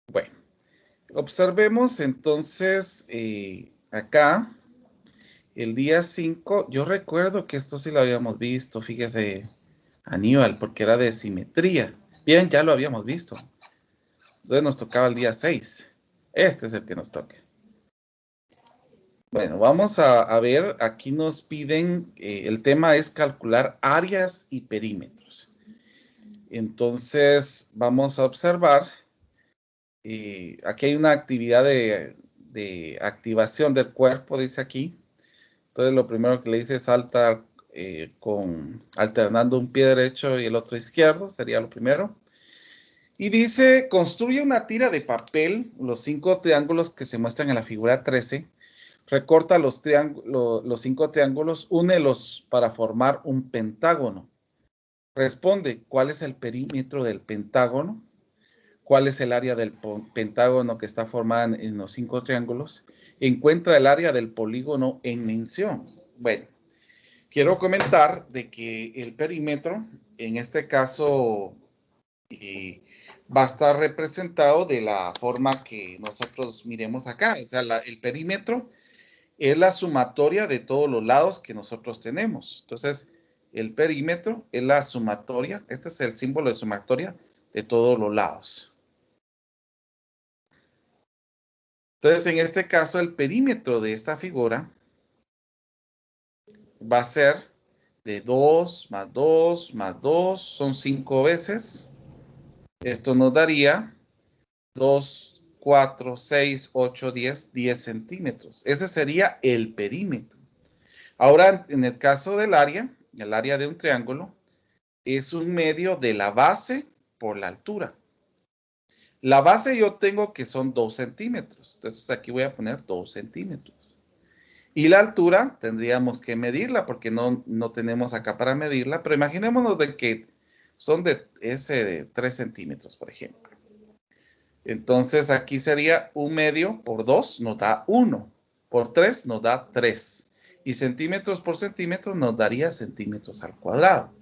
Bueno, observemos entonces acá el día 5. Yo recuerdo que esto sí lo habíamos visto, fíjese, Aníbal, porque era de simetría. Bien, ya lo habíamos visto. Entonces nos tocaba el día 6. Este es el que nos toca. Bueno, vamos a ver, aquí nos piden, el tema es calcular áreas y perímetros. Entonces, vamos a observar, aquí hay una actividad de activación del cuerpo, dice aquí. Entonces, lo primero que le dice es salta alternando un pie derecho y el otro izquierdo, sería lo primero. Y dice, construye una tira de papel, los 5 triángulos que se muestran en la figura 13. Recorta los 5 triángulos, únelos para formar un pentágono. Responde, ¿cuál es el perímetro del pentágono? ¿Cuál es el área del pentágono que está formada en los 5 triángulos? Encuentra el área del polígono en mención. Bueno, quiero comentar de que el perímetro, en este caso, va a estar representado de la forma que nosotros miremos acá. O sea, el perímetro es la sumatoria de todos los lados que nosotros tenemos. Entonces, el perímetro es la sumatoria, este es el símbolo de sumatoria de todos los lados. Entonces, en este caso, el perímetro de esta figura va a ser de 2 más 2 más 2, son 5 veces. Esto nos daría 2, 4, 6, 8, 10 centímetros. Ese sería el perímetro. Ahora, en el caso del área, el área de un triángulo, es un medio de la base por la altura. La base yo tengo que son 2 centímetros. Entonces aquí voy a poner 2 centímetros. Y la altura tendríamos que medirla porque no tenemos acá para medirla. Pero imaginémonos de que son de 3 centímetros, por ejemplo. Entonces aquí sería un medio por 2 nos da 1. Por 3 nos da 3. Y centímetros por centímetro nos daría centímetros al cuadrado.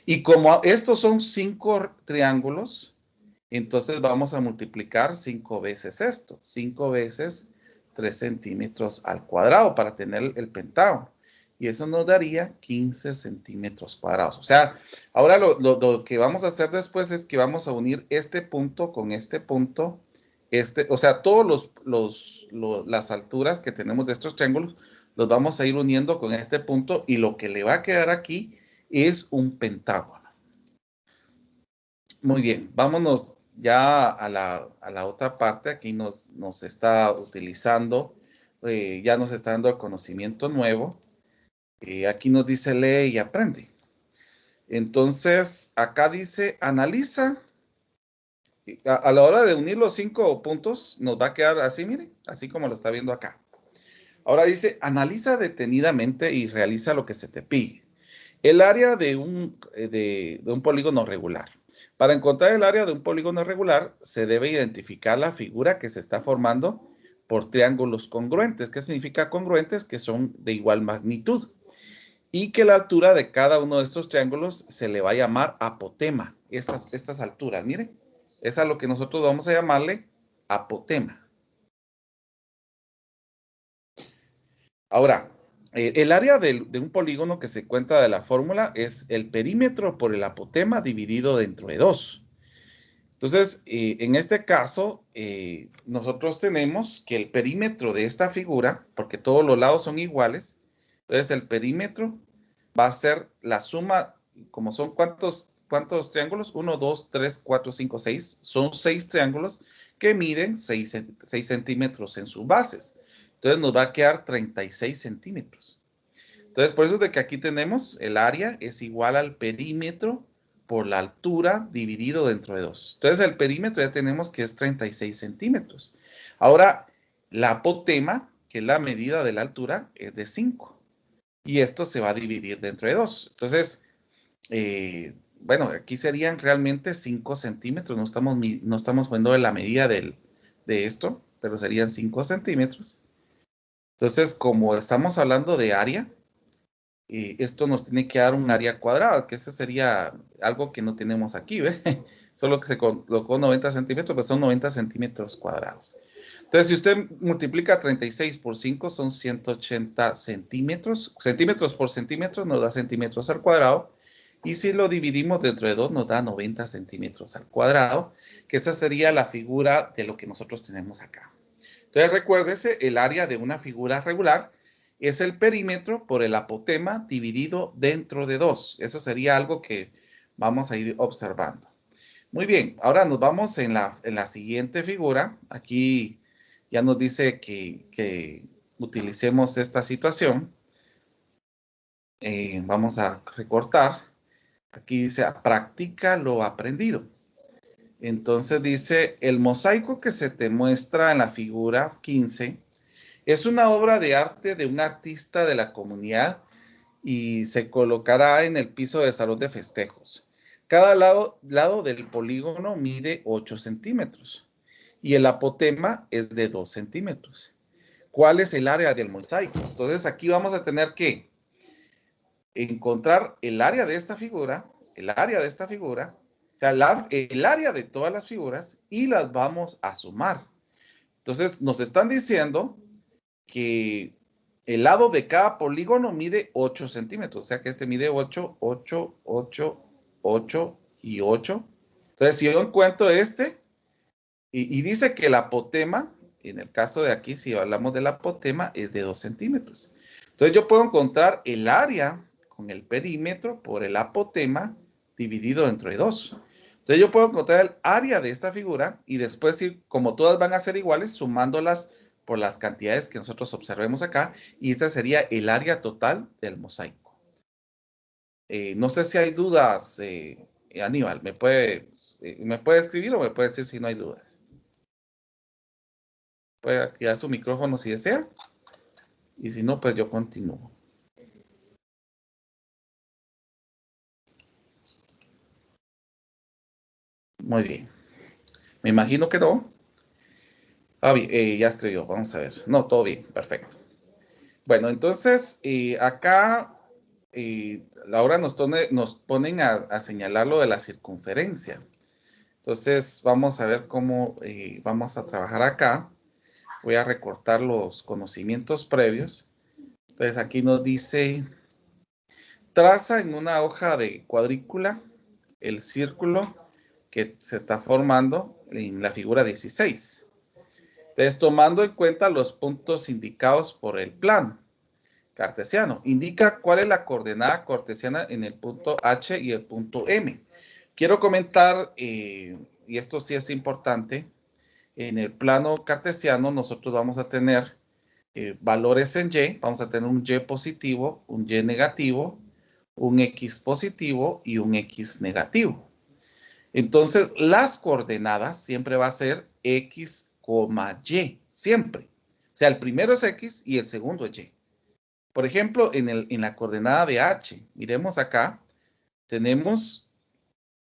Y como estos son 5 triángulos, entonces vamos a multiplicar 5 veces esto. 5 veces 3 centímetros al cuadrado para tener el pentágono. Y eso nos daría 15 centímetros cuadrados. O sea, ahora lo que vamos a hacer después es que vamos a unir este punto con este punto. O sea, todas las alturas que tenemos de estos triángulos los vamos a ir uniendo con este punto y lo que le va a quedar aquí es un pentágono. Muy bien, vámonos ya a la otra parte. Aquí nos está utilizando, ya nos está dando el conocimiento nuevo. Aquí nos dice lee y aprende. Entonces, acá dice analiza. A la hora de unir los 5 puntos, nos va a quedar así, miren, así como lo está viendo acá. Ahora dice, analiza detenidamente y realiza lo que se te pide. El área de un polígono regular. Para encontrar el área de un polígono regular, se debe identificar la figura que se está formando por triángulos congruentes. ¿Qué significa congruentes? Que son de igual magnitud. Y que la altura de cada uno de estos triángulos se le va a llamar apotema. Estas alturas, miren. Es a lo que nosotros vamos a llamarle apotema. Ahora, el área de un polígono que se encuentra de la fórmula es el perímetro por el apotema dividido dentro de 2. Entonces, en este caso, nosotros tenemos que el perímetro de esta figura, porque todos los lados son iguales, entonces el perímetro va a ser la suma, como son ¿cuántos triángulos? 1, 2, 3, 4, 5, 6. Son 6 triángulos que miden 6 centímetros en sus bases. Entonces nos va a quedar 36 centímetros. Entonces, por eso es de que aquí tenemos el área es igual al perímetro por la altura dividido dentro de 2. Entonces, el perímetro ya tenemos que es 36 centímetros. Ahora, la apotema, que es la medida de la altura, es de 5. Y esto se va a dividir dentro de 2. Entonces, bueno, aquí serían realmente 5 centímetros. No estamos poniendo la medida de esto, pero serían 5 centímetros. Entonces, como estamos hablando de área, esto nos tiene que dar un área cuadrada, que ese sería algo que no tenemos aquí, ¿ve? solo que se colocó 90 centímetros, pues son 90 centímetros cuadrados. Entonces, si usted multiplica 36 por 5, son 180 centímetros. Centímetros por centímetro nos da centímetros al cuadrado. Y si lo dividimos dentro de 2, nos da 90 centímetros al cuadrado, que esa sería la figura de lo que nosotros tenemos acá. Entonces, recuérdese, el área de una figura regular es el perímetro por el apotema dividido dentro de 2. Eso sería algo que vamos a ir observando. Muy bien, ahora nos vamos en la siguiente figura. Aquí ya nos dice que utilicemos esta situación. Vamos a recortar. Aquí dice, practica lo aprendido. Entonces dice, el mosaico que se te muestra en la figura 15 es una obra de arte de un artista de la comunidad y se colocará en el piso del salón de festejos. Cada lado del polígono mide 8 centímetros y el apotema es de 2 centímetros. ¿Cuál es el área del mosaico? Entonces aquí vamos a tener que encontrar el área de esta figura, o sea, el área de todas las figuras y las vamos a sumar. Entonces nos están diciendo que el lado de cada polígono mide 8 centímetros, o sea que este mide 8, 8, 8, 8 y 8. Entonces, si yo encuentro este, y dice que el apotema, en el caso de aquí, si hablamos del apotema, es de 2 centímetros. Entonces, yo puedo encontrar el área con el perímetro por el apotema dividido entre 2. Entonces, yo puedo encontrar el área de esta figura y después, como todas van a ser iguales, sumándolas por las cantidades que nosotros observemos acá, y esta sería el área total del mosaico. No sé si hay dudas, Aníbal, ¿me puede escribir o me puede decir si no hay dudas? Puede activar su micrófono si desea, y si no, pues yo continúo. Muy bien. Me imagino que no. Ah, bien, ya escribió, vamos a ver. No, todo bien, perfecto. Bueno, entonces, acá ahora nos ponen a señalar lo de la circunferencia. Entonces, vamos a ver cómo vamos a trabajar acá. Voy a recortar los conocimientos previos. Entonces, aquí nos dice, traza en una hoja de cuadrícula el círculo que se está formando en la figura 16. Entonces, tomando en cuenta los puntos indicados por el plano cartesiano, indica cuál es la coordenada cartesiana en el punto H y el punto M. Quiero comentar, y esto sí es importante, en el plano cartesiano nosotros vamos a tener valores en Y, vamos a tener un Y positivo, un Y negativo, un X positivo y un X negativo. Entonces, las coordenadas siempre va a ser X, Y, siempre. O sea, el primero es X y el segundo es Y. Por ejemplo, en la coordenada de H, miremos acá, tenemos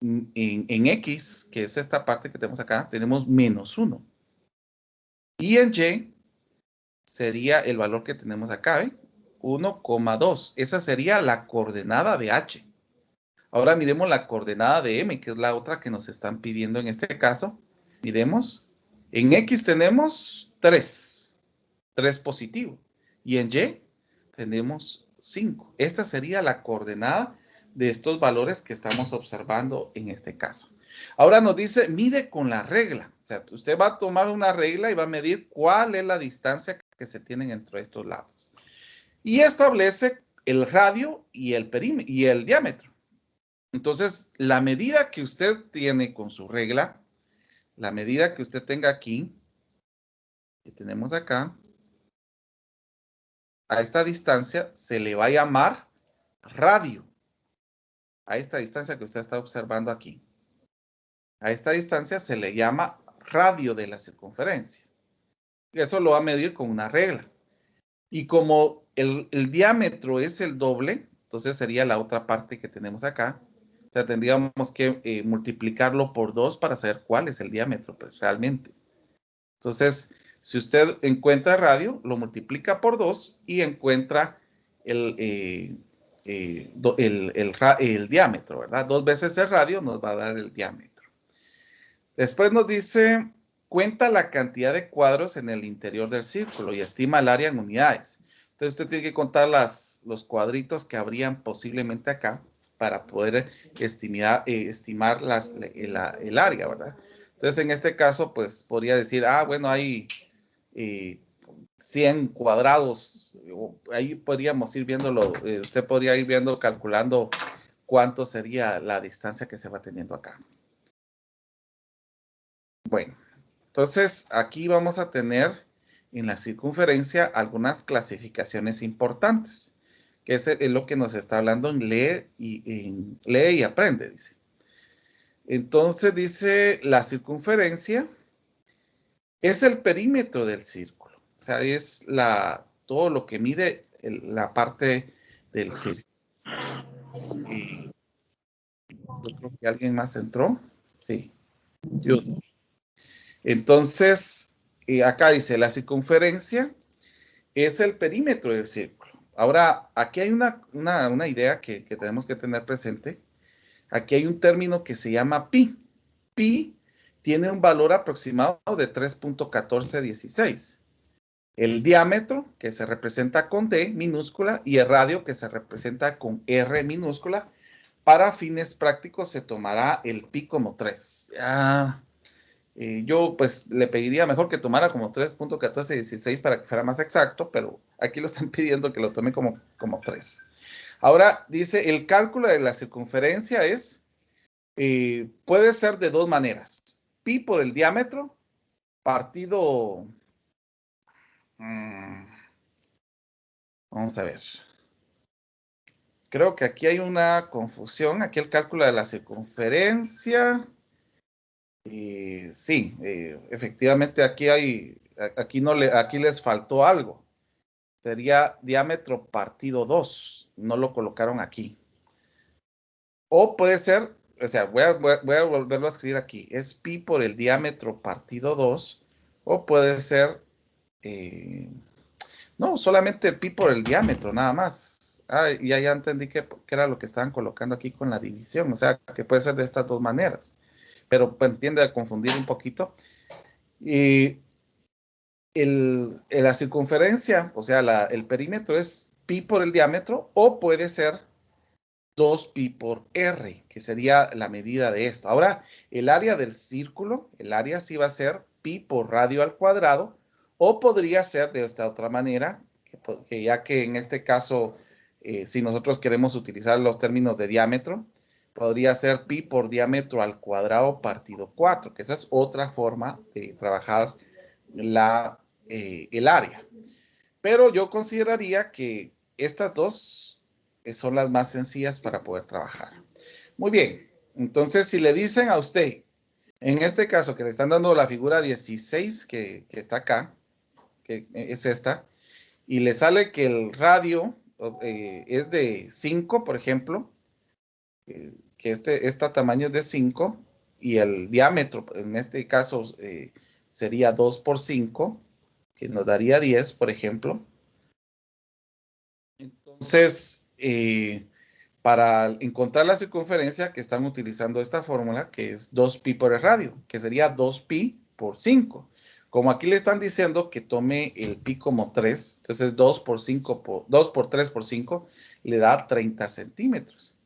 en X, que es esta parte que tenemos acá, tenemos -1. Y en Y sería el valor que tenemos acá, ¿eh? 1,2. Esa sería la coordenada de H. Ahora miremos la coordenada de M, que es la otra que nos están pidiendo en este caso. Miremos. En X tenemos 3. 3 positivo. Y en Y tenemos 5. Esta sería la coordenada de estos valores que estamos observando en este caso. Ahora nos dice, mide con la regla. O sea, usted va a tomar una regla y va a medir cuál es la distancia que se tienen entre estos lados. Y establece el radio y el perímetro y el diámetro. Entonces, la medida que usted tiene con su regla, la medida que usted tenga aquí, que tenemos acá, a esta distancia se le va a llamar radio. A esta distancia que usted está observando aquí. A esta distancia se le llama radio de la circunferencia. Y eso lo va a medir con una regla. Y como el diámetro es el doble, entonces sería la otra parte que tenemos acá. O sea, tendríamos que multiplicarlo por 2 para saber cuál es el diámetro, pues realmente. Entonces, si usted encuentra radio, lo multiplica por 2 y encuentra el diámetro, ¿verdad? 2 veces el radio nos va a dar el diámetro. Después nos dice, cuenta la cantidad de cuadros en el interior del círculo y estima el área en unidades. Entonces usted tiene que contar los cuadritos que habrían posiblemente acá para poder estimar el área, ¿verdad? Entonces en este caso, pues podría decir, bueno, hay 100 cuadrados. Ahí podríamos ir viéndolo, usted podría ir viendo, calculando cuánto sería la distancia que se va teniendo acá. Bueno, entonces aquí vamos a tener en la circunferencia algunas clasificaciones importantes, que es lo que nos está hablando en lee y aprende, dice. Entonces dice, la circunferencia es el perímetro del círculo, o sea, es todo lo que mide la parte del círculo. Y yo creo que alguien más entró. Sí, yo. Entonces, acá dice, la circunferencia es el perímetro del círculo. Ahora, aquí hay una idea que tenemos que tener presente. Aquí hay un término que se llama pi. Pi tiene un valor aproximado de 3.1416. El diámetro, que se representa con D minúscula, y el radio, que se representa con R minúscula. Para fines prácticos se tomará el pi como 3. Yo pues le pediría mejor que tomara como 3.1416 para que fuera más exacto, pero aquí lo están pidiendo que lo tome como 3. Ahora dice, el cálculo de la circunferencia puede ser de dos maneras. Pi por el diámetro partido... vamos a ver. Creo que aquí hay una confusión. Aquí el cálculo de la circunferencia... sí, efectivamente aquí les faltó algo. Sería diámetro partido 2. No lo colocaron aquí. O puede ser, o sea, voy a volverlo a escribir aquí. Es pi por el diámetro partido 2. O puede ser, no, solamente pi por el diámetro, nada más. Ya entendí que era lo que estaban colocando aquí con la división. O sea, que puede ser de estas dos maneras. Pero pues, tiende a confundir un poquito. Y la circunferencia, o sea, el perímetro es pi por el diámetro, o puede ser 2pi por r, que sería la medida de esto. Ahora, el área del círculo, el área sí va a ser pi por radio al cuadrado, o podría ser de esta otra manera, que ya que en este caso, si nosotros queremos utilizar los términos de diámetro, podría ser pi por diámetro al cuadrado partido 4, que esa es otra forma de trabajar el área. Pero yo consideraría que estas dos son las más sencillas para poder trabajar. Muy bien, entonces si le dicen a usted, en este caso que le están dando la figura 16 que está acá, que es esta, y le sale que el radio es de 5, por ejemplo, que este tamaño es de 5, y el diámetro, en este caso, sería 2 por 5, que nos daría 10, por ejemplo. Entonces, para encontrar la circunferencia que están utilizando esta fórmula, que es 2pi por el radio, que sería 2pi por 5. Como aquí le están diciendo que tome el pi como 3, entonces 2 por 3 por 5 le da 30 centímetros.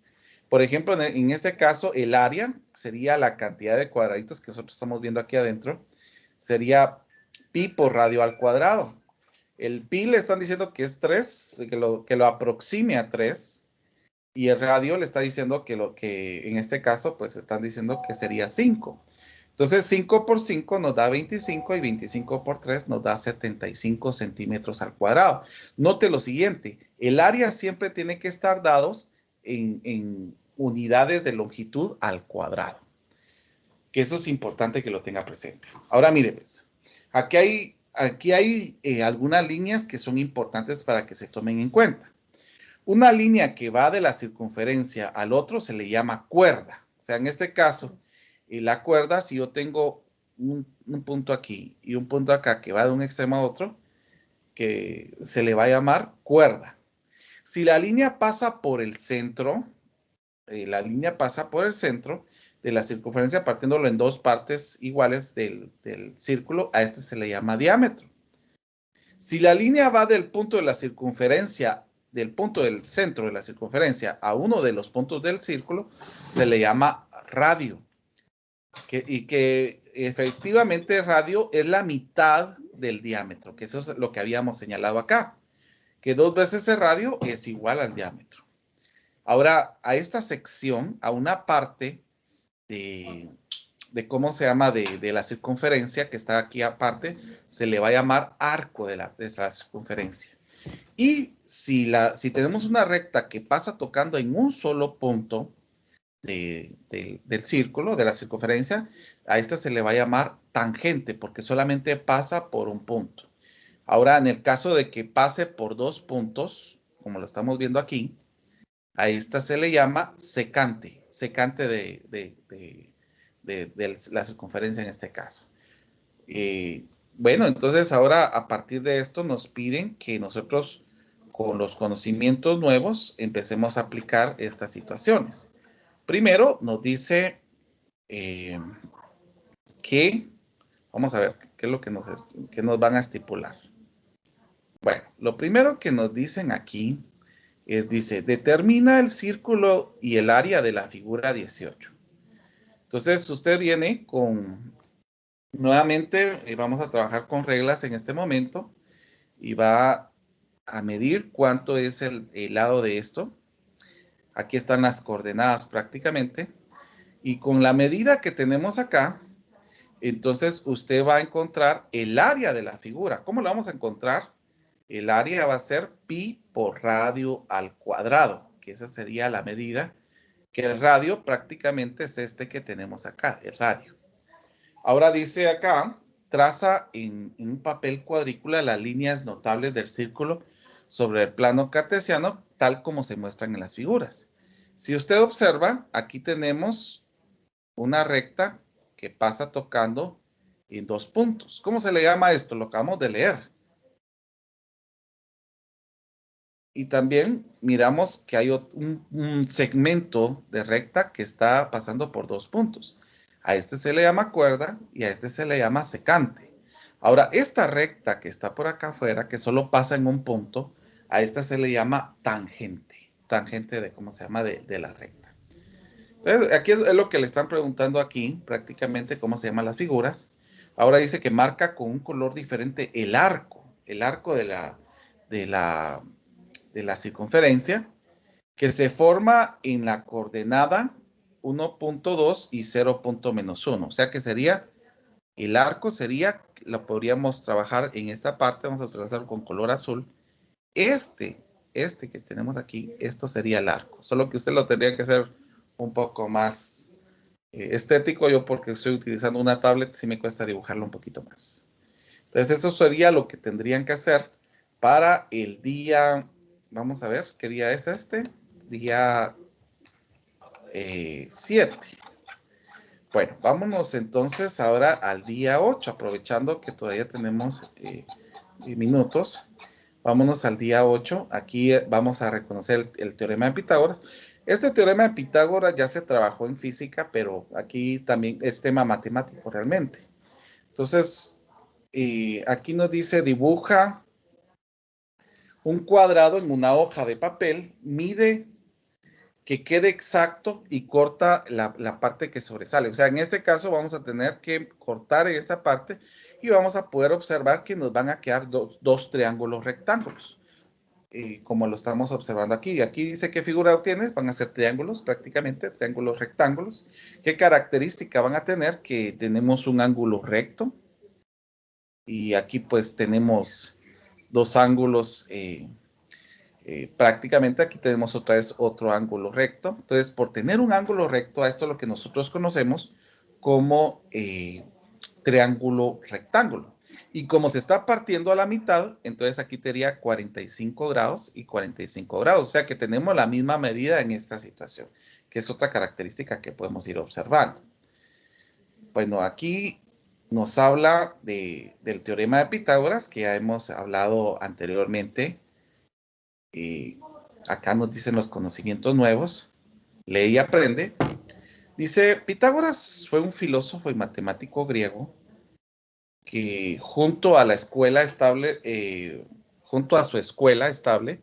Por ejemplo, en este caso, el área sería la cantidad de cuadraditos que nosotros estamos viendo aquí adentro, sería pi por radio al cuadrado. El pi le están diciendo que es 3, que lo aproxime a 3. Y el radio le está diciendo que en este caso, pues están diciendo que sería 5. Entonces, 5 por 5 nos da 25 y 25 por 3 nos da 75 centímetros al cuadrado. Note lo siguiente, el área siempre tiene que estar dados en unidades de longitud al cuadrado. Que eso es importante que lo tenga presente. Ahora, mire, pues, aquí hay algunas líneas que son importantes para que se tomen en cuenta. Una línea que va de la circunferencia al otro se le llama cuerda. O sea, en este caso, la cuerda, si yo tengo un punto aquí y un punto acá que va de un extremo a otro, que se le va a llamar cuerda. Si la línea pasa por el centro, de la circunferencia, partiéndolo en dos partes iguales del círculo, a este se le llama diámetro. Si la línea va del punto de la circunferencia, del punto del centro de la circunferencia a uno de los puntos del círculo, se le llama radio. Y que efectivamente radio es la mitad del diámetro, que eso es lo que habíamos señalado acá, que 2 veces el radio es igual al diámetro. Ahora, a esta sección, a una parte de cómo se llama, de la circunferencia que está aquí aparte, se le va a llamar arco de la circunferencia. Y si tenemos una recta que pasa tocando en un solo punto del círculo, de la circunferencia, a esta se le va a llamar tangente, porque solamente pasa por un punto. Ahora, en el caso de que pase por dos puntos, como lo estamos viendo aquí, a esta se le llama secante, secante de la circunferencia en este caso. Bueno, entonces ahora a partir de esto nos piden que nosotros con los conocimientos nuevos empecemos a aplicar estas situaciones. Primero nos dice que, vamos a ver, qué es lo que nos van a estipular. Bueno, lo primero que nos dicen aquí dice, determina el círculo y el área de la figura 18. Entonces, usted viene nuevamente vamos a trabajar con reglas en este momento y va a medir cuánto es el lado de esto. Aquí están las coordenadas prácticamente. Y con la medida que tenemos acá, entonces usted va a encontrar el área de la figura. ¿Cómo lo vamos a encontrar? El área va a ser pi por radio al cuadrado, que esa sería la medida, que el radio prácticamente es este que tenemos acá, el radio. Ahora dice acá, traza en un papel cuadrícula las líneas notables del círculo sobre el plano cartesiano, tal como se muestran en las figuras. Si usted observa, aquí tenemos una recta que pasa tocando en dos puntos. ¿Cómo se le llama esto? Lo acabamos de leer. Y también miramos que hay un segmento de recta que está pasando por dos puntos. A este se le llama cuerda y a este se le llama secante. Ahora, esta recta que está por acá afuera, que solo pasa en un punto, a esta se le llama tangente. Tangente de, ¿cómo se llama? De la recta. Entonces, aquí es lo que le están preguntando aquí, prácticamente, cómo se llaman las figuras. Ahora dice que marca con un color diferente el arco de la circunferencia, que se forma en la coordenada 1.2 y 0.-1. O sea que sería, el arco sería, lo podríamos trabajar en esta parte, vamos a trazar con color azul. Este que tenemos aquí, esto sería el arco. Solo que usted lo tendría que hacer un poco más estético. Yo porque estoy utilizando una tablet, sí me cuesta dibujarlo un poquito más. Entonces eso sería lo que tendrían que hacer para el día, vamos a ver, ¿qué día es este? Día 7. Bueno, vámonos entonces ahora al día 8, aprovechando que todavía tenemos minutos. Vámonos al día 8. Aquí vamos a reconocer el teorema de Pitágoras. Este teorema de Pitágoras ya se trabajó en física, pero aquí también es tema matemático realmente. Entonces, aquí nos dice, dibuja un cuadrado en una hoja de papel, mide que quede exacto y corta la parte que sobresale. O sea, en este caso vamos a tener que cortar esta parte y vamos a poder observar que nos van a quedar dos triángulos rectángulos, como lo estamos observando aquí. Aquí dice qué figura obtienes, van a ser triángulos prácticamente, triángulos rectángulos. ¿Qué característica van a tener? Que tenemos un ángulo recto y aquí pues tenemos dos ángulos prácticamente aquí tenemos otra vez otro ángulo recto. Entonces, por tener un ángulo recto, a esto es lo que nosotros conocemos como triángulo rectángulo. Y como se está partiendo a la mitad, entonces aquí tendría 45 grados y 45 grados. O sea que tenemos la misma medida en esta situación, que es otra característica que podemos ir observando. Bueno, aquí nos habla del teorema de Pitágoras, que ya hemos hablado anteriormente. Acá nos dicen los conocimientos nuevos. Lee y aprende. Dice, Pitágoras fue un filósofo y matemático griego que junto a la escuela estable, junto a su escuela estable,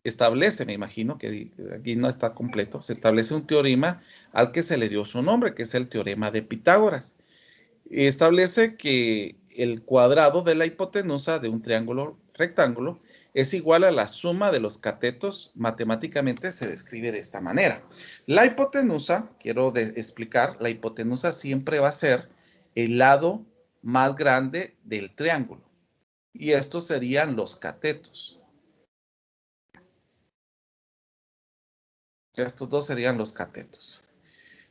establece, me imagino que aquí no está completo, se establece un teorema al que se le dio su nombre, que es el teorema de Pitágoras. Establece que el cuadrado de la hipotenusa de un triángulo rectángulo es igual a la suma de los catetos. Matemáticamente se describe de esta manera. La hipotenusa, quiero explicar, la hipotenusa siempre va a ser el lado más grande del triángulo. Y estos serían los catetos. Estos dos serían los catetos.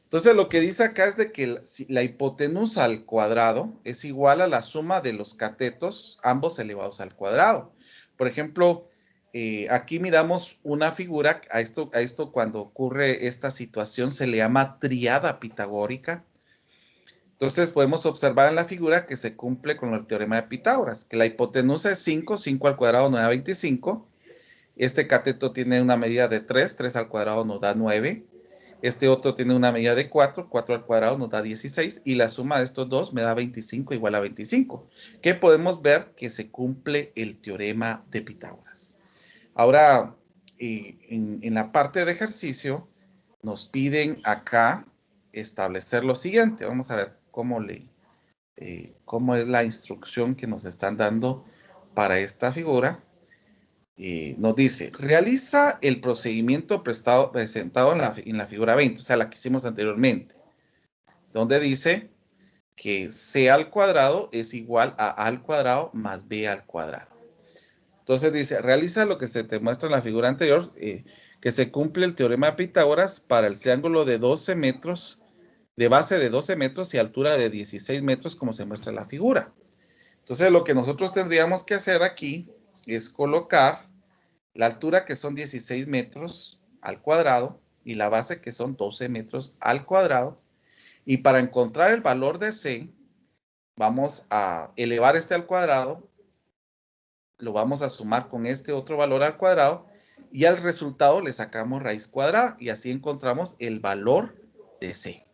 Entonces, lo que dice acá es de que la hipotenusa al cuadrado es igual a la suma de los catetos, ambos elevados al cuadrado. Por ejemplo, aquí miramos una figura, a esto cuando ocurre esta situación se le llama triada pitagórica. Entonces, podemos observar en la figura que se cumple con el teorema de Pitágoras, que la hipotenusa es 5, 5 al cuadrado nos da 25. Este cateto tiene una medida de 3, 3 al cuadrado nos da 9. Este otro tiene una medida de 4, 4 al cuadrado nos da 16 y la suma de estos dos me da 25 igual a 25, que podemos ver que se cumple el teorema de Pitágoras. Ahora, en la parte de ejercicio, nos piden acá establecer lo siguiente. Vamos a ver cómo es la instrucción que nos están dando para esta figura. Nos dice, realiza el procedimiento presentado en la figura 20, o sea, la que hicimos anteriormente, donde dice que c al cuadrado es igual a al cuadrado más b al cuadrado. Entonces dice, realiza lo que se te muestra en la figura anterior, que se cumple el teorema de Pitágoras para el triángulo de 12 metros, de base de 12 metros y altura de 16 metros, como se muestra en la figura. Entonces, lo que nosotros tendríamos que hacer aquí es colocar la altura que son 16 metros al cuadrado y la base que son 12 metros al cuadrado. Y para encontrar el valor de C, vamos a elevar este al cuadrado, lo vamos a sumar con este otro valor al cuadrado y al resultado le sacamos raíz cuadrada y así encontramos el valor de C.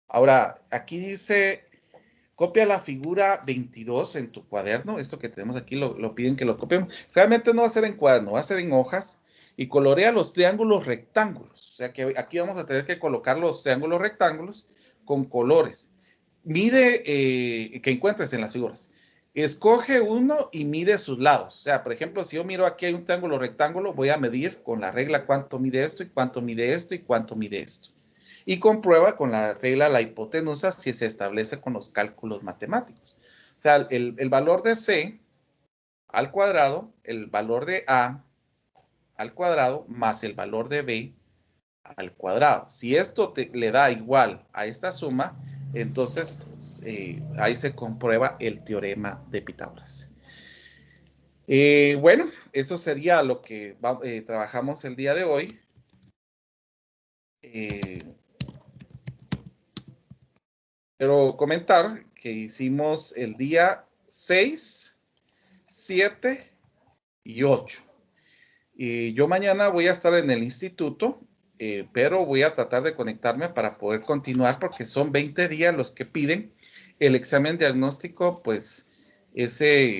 Ahora, aquí dice, copia la figura 22 en tu cuaderno. Esto que tenemos aquí lo piden que lo copiemos. Realmente no va a ser en cuaderno, va a ser en hojas. Y colorea los triángulos rectángulos. O sea que aquí vamos a tener que colocar los triángulos rectángulos con colores. Mide, que encuentres en las figuras. Escoge uno y mide sus lados. O sea, por ejemplo, si yo miro aquí hay un triángulo rectángulo, voy a medir con la regla cuánto mide esto y cuánto mide esto y cuánto mide esto. Y comprueba con la regla la hipotenusa si se establece con los cálculos matemáticos. O sea, el valor de C al cuadrado, el valor de A al cuadrado, más el valor de B al cuadrado. Si esto le da igual a esta suma, entonces ahí se comprueba el teorema de Pitágoras. Bueno, eso sería lo que trabajamos el día de hoy. Quiero comentar que hicimos el día 6, 7 y 8. Yo mañana voy a estar en el instituto, pero voy a tratar de conectarme para poder continuar porque son 20 días los que piden. El examen diagnóstico, pues, ese